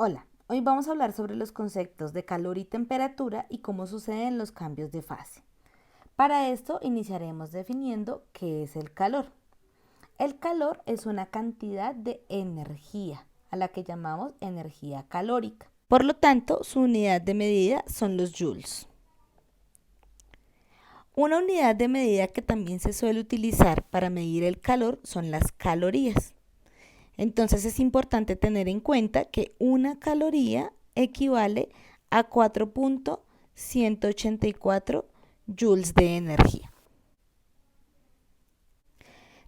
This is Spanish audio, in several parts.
Hola, hoy vamos a hablar sobre los conceptos de calor y temperatura y cómo suceden los cambios de fase. Para esto iniciaremos definiendo qué es el calor. El calor es una cantidad de energía, a la que llamamos energía calórica. Por lo tanto, su unidad de medida son los joules. Una unidad de medida que también se suele utilizar para medir el calor son las calorías. Entonces es importante tener en cuenta que una caloría equivale a 4.184 joules de energía.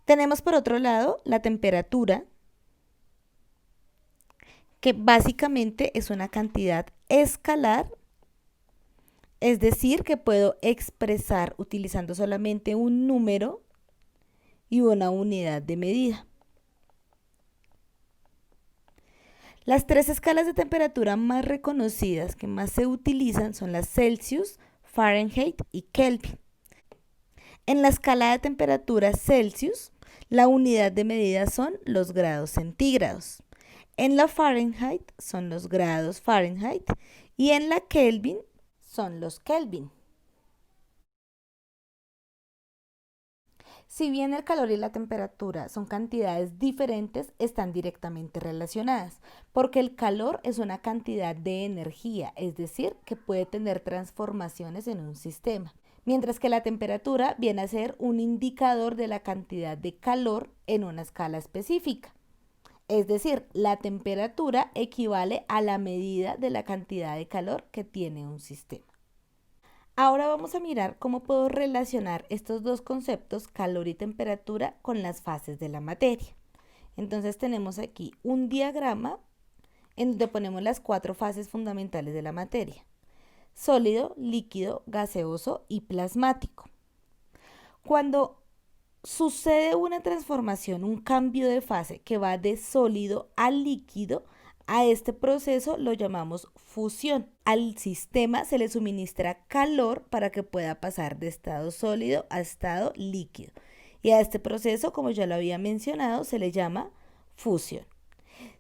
Tenemos por otro lado la temperatura, que básicamente es una cantidad escalar, es decir, que puedo expresar utilizando solamente un número y una unidad de medida. Las tres escalas de temperatura más reconocidas que más se utilizan son las Celsius, Fahrenheit y Kelvin. En la escala de temperatura Celsius, la unidad de medida son los grados centígrados. En la Fahrenheit son los grados Fahrenheit y en la Kelvin son los Kelvin. Si bien el calor y la temperatura son cantidades diferentes, están directamente relacionadas, porque el calor es una cantidad de energía, es decir, que puede tener transformaciones en un sistema, mientras que la temperatura viene a ser un indicador de la cantidad de calor en una escala específica. Es decir, la temperatura equivale a la medida de la cantidad de calor que tiene un sistema. Ahora vamos a mirar cómo puedo relacionar estos dos conceptos, calor y temperatura, con las fases de la materia. Entonces tenemos aquí un diagrama en donde ponemos las cuatro fases fundamentales de la materia: sólido, líquido, gaseoso y plasmático. Cuando sucede una transformación, un cambio de fase que va de sólido a líquido, a este proceso lo llamamos fusión. Al sistema se le suministra calor para que pueda pasar de estado sólido a estado líquido. Y a este proceso, como ya lo había mencionado, se le llama fusión.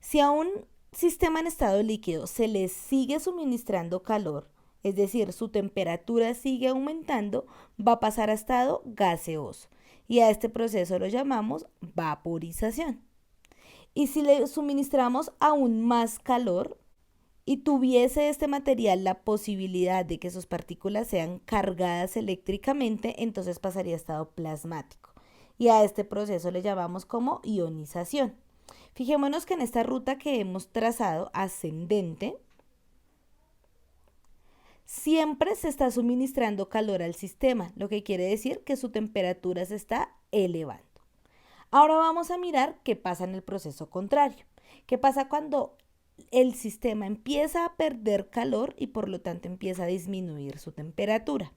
Si a un sistema en estado líquido se le sigue suministrando calor, es decir, su temperatura sigue aumentando, va a pasar a estado gaseoso. Y a este proceso lo llamamos vaporización. Y si le suministramos aún más calor y tuviese este material la posibilidad de que sus partículas sean cargadas eléctricamente, entonces pasaría a estado plasmático. Y a este proceso le llamamos como ionización. Fijémonos que en esta ruta que hemos trazado ascendente, siempre se está suministrando calor al sistema, lo que quiere decir que su temperatura se está elevando. Ahora vamos a mirar qué pasa en el proceso contrario. ¿Qué pasa cuando el sistema empieza a perder calor y por lo tanto empieza a disminuir su temperatura?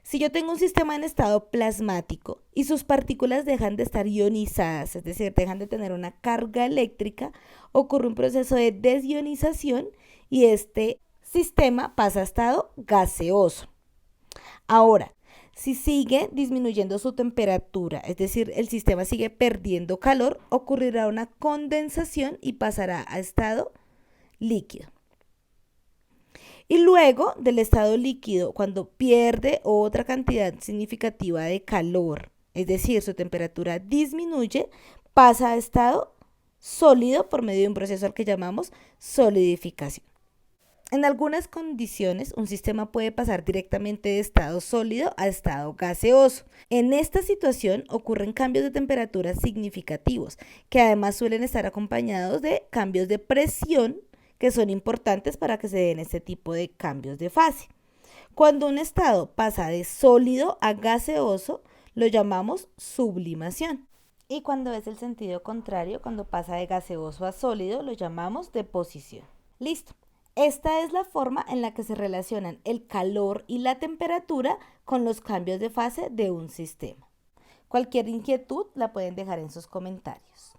Si yo tengo un sistema en estado plasmático y sus partículas dejan de estar ionizadas, es decir, dejan de tener una carga eléctrica, ocurre un proceso de desionización y este sistema pasa a estado gaseoso. Ahora, si sigue disminuyendo su temperatura, es decir, el sistema sigue perdiendo calor, ocurrirá una condensación y pasará a estado líquido. Y luego del estado líquido, cuando pierde otra cantidad significativa de calor, es decir, su temperatura disminuye, pasa a estado sólido por medio de un proceso al que llamamos solidificación. En algunas condiciones, un sistema puede pasar directamente de estado sólido a estado gaseoso. En esta situación ocurren cambios de temperatura significativos, que además suelen estar acompañados de cambios de presión, que son importantes para que se den este tipo de cambios de fase. Cuando un estado pasa de sólido a gaseoso, lo llamamos sublimación. Y cuando es el sentido contrario, cuando pasa de gaseoso a sólido, lo llamamos deposición. Listo. Esta es la forma en la que se relacionan el calor y la temperatura con los cambios de fase de un sistema. Cualquier inquietud la pueden dejar en sus comentarios.